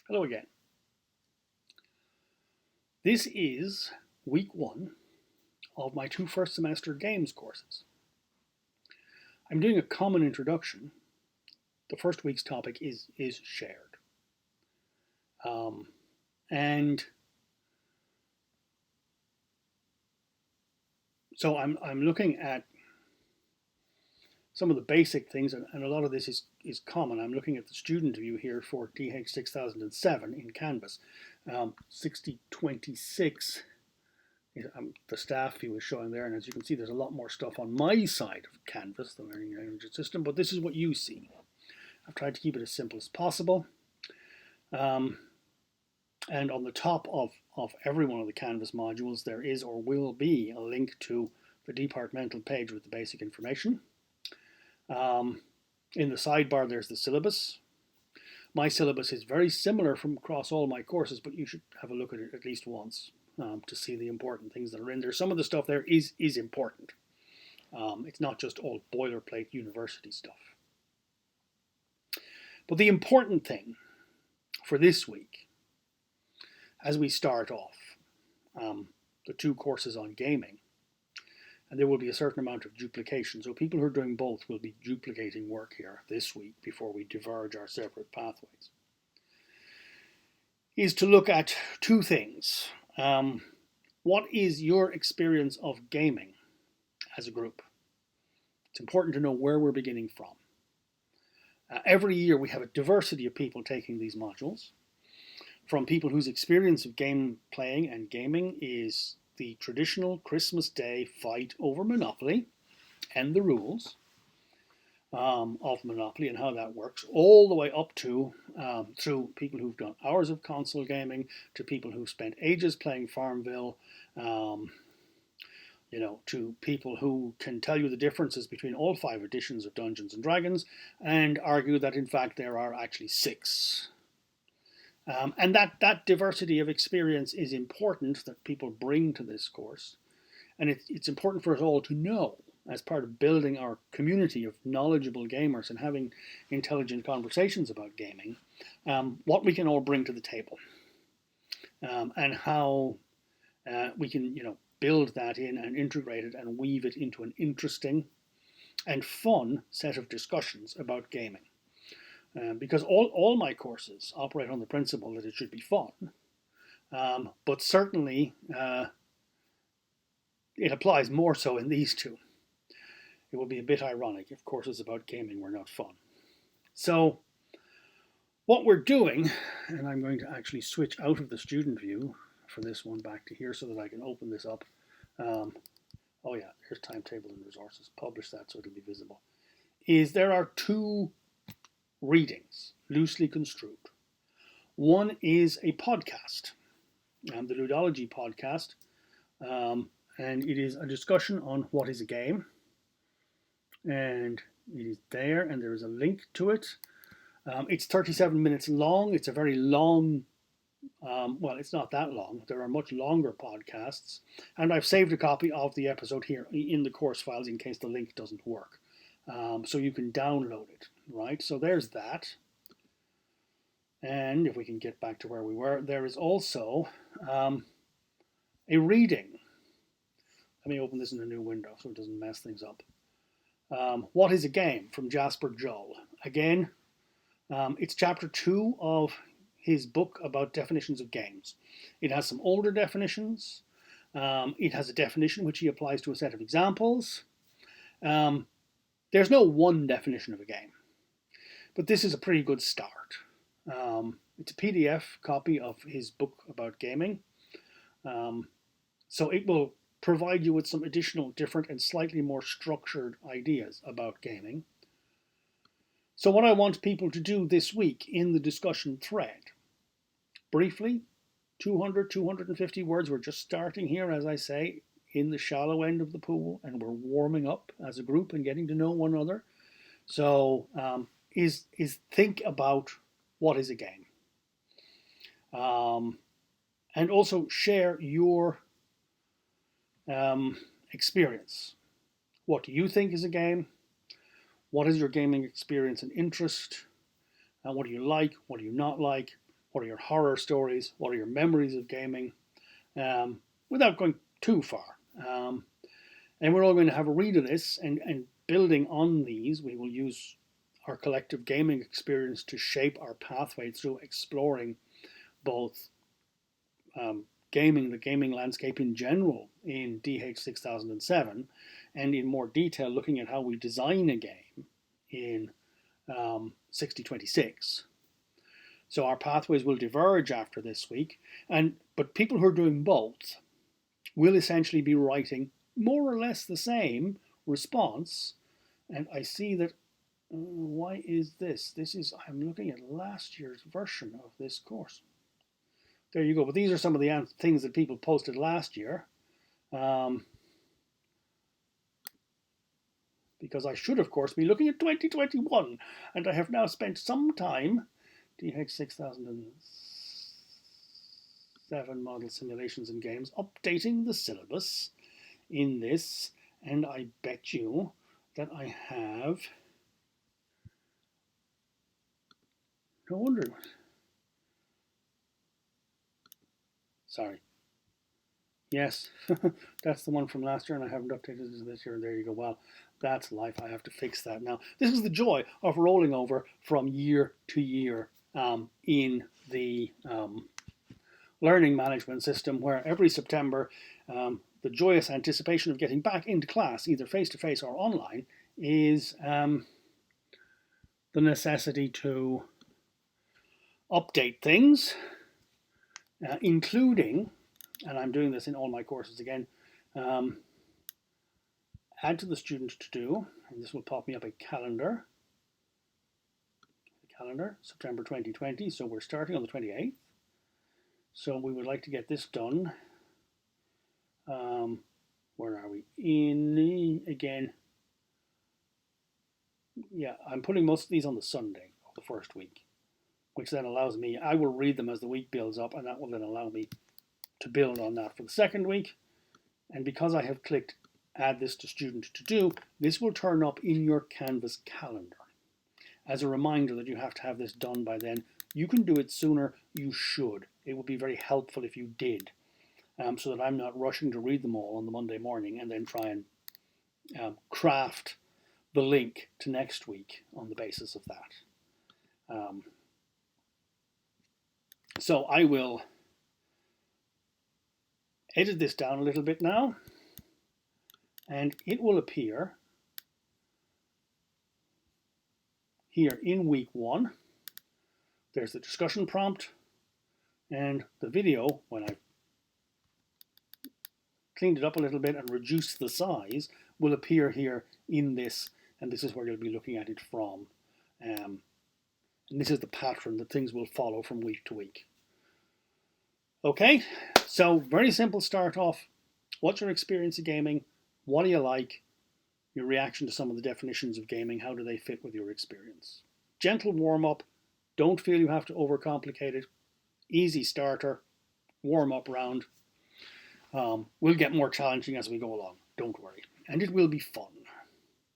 Hello again. This is week 1 of my 2 first semester games courses. I'm doing a common introduction. The first week's topic is shared. And so I'm looking at some of the basic things, and a lot of this is common. I'm looking at the student view here for DH6007 in Canvas. 6026, the staff view is showing there, and as you can see, there's a lot more stuff on my side of Canvas, the learning language system, but this is what you see. I've tried to keep it as simple as possible. And on the top of every one of the Canvas modules, there is or will be a link to the departmental page with the basic information. In the sidebar, there's the syllabus. My syllabus is very similar from across all my courses, but you should have a look at it at least once to see the important things that are in there. Some of the stuff there is important. It's not just all boilerplate university stuff. But the important thing for this week, as we start off the 2 courses on gaming, and there will be a certain amount of duplication. So people who are doing both will be duplicating work here this week before we diverge our separate pathways. Is to look at 2 things. What is your experience of gaming as a group? It's important to know where we're beginning from. Every year we have a diversity of people taking these modules, from people whose experience of game playing and gaming is the traditional Christmas Day fight over Monopoly and the rules of Monopoly and how that works, all the way up to through people who've done hours of console gaming, to people who've spent ages playing Farmville, to people who can tell you the differences between all 5 editions of Dungeons and Dragons and argue that in fact there are actually 6. And that diversity of experience is important that people bring to this course. And it's important for us all to know, as part of building our community of knowledgeable gamers and having intelligent conversations about gaming, what we can all bring to the table. And how we can, build that in and integrate it and weave it into an interesting and fun set of discussions about gaming. Because all my courses operate on the principle that it should be fun, but certainly it applies more so in these 2. It would be a bit ironic if courses about gaming were not fun. So what we're doing, and I'm going to actually switch out of the student view for this one back to here so that I can open this up. Oh yeah, here's timetable and resources. Publish that so it'll be visible. Is there are 2 readings, loosely construed. One is a podcast, the Ludology podcast, and it is a discussion on what is a game, and it is there, and there is a link to it. It's 37 minutes long. It's a very long, well, it's not that long. There are much longer podcasts, and I've saved a copy of the episode here in the course files in case the link doesn't work. So you can download it, right? So there's that. And if we can get back to where we were, there is also a reading. Let me open this in a new window so it doesn't mess things up. What is a game? From Jasper Joel. Again, it's chapter 2 of his book about definitions of games. It has some older definitions. It has a definition which he applies to a set of examples. There's no one definition of a game, but this is a pretty good start. It's a PDF copy of his book about gaming, so it will provide you with some additional different and slightly more structured ideas about gaming. So what I want people to do this week in the discussion thread, briefly, 200, 250 words. We're just starting here, as I say, in the shallow end of the pool, and we're warming up as a group and getting to know one another. So is think about what is a game, and also share your experience. What do you think is a game? What is your gaming experience and interest? What do you like? What do you not like? what are your horror stories, what are your memories of gaming, without going too far. And we're all going to have a read of this, and building on these, we will use our collective gaming experience to shape our pathway through exploring both gaming, the gaming landscape in general in DH6007, and in more detail looking at how we design a game in 6026. So our pathways will diverge after this week, but people who are doing both will essentially be writing more or less the same response. And I see that, why is this? I'm looking at last year's version of this course. There you go. But these are some of the things that people posted last year. Because I should, of course, be looking at 2021. And I have now spent some time, DH6007 model simulations and games, updating the syllabus in this. And I bet you that I have, no wonder, sorry. Yes, that's the one from last year, and I haven't updated it this year. There you go. Well, that's life. I have to fix that now. This is the joy of rolling over from year to year in the learning management system, where every September, the joyous anticipation of getting back into class, either face-to-face or online, is the necessity to update things, including, and I'm doing this in all my courses again, add to the student to do, and this will pop me up a calendar, September 2020, so we're starting on the 28th. So we would like to get this done. Where are we? Again, yeah, I'm putting most of these on the Sunday of the first week, which then allows me, I will read them as the week builds up, and that will then allow me to build on that for the second week. And because I have clicked add this to student to do, this will turn up in your Canvas calendar as a reminder that you have to have this done by then. You can do it sooner, you should. It would be very helpful if you did, so that I'm not rushing to read them all on the Monday morning and then try and craft the link to next week on the basis of that. So I will edit this down a little bit now, and it will appear here in week 1. There's the discussion prompt, and the video, when I've cleaned it up a little bit and reduced the size, will appear here in this, and this is where you'll be looking at it from. And this is the pattern that things will follow from week to week. Okay, so very simple start off. What's your experience of gaming? What do you like? Your reaction to some of the definitions of gaming, how do they fit with your experience? Gentle warm-up. Don't feel you have to overcomplicate it. Easy starter, warm-up round. Will get more challenging as we go along. Don't worry. And it will be fun.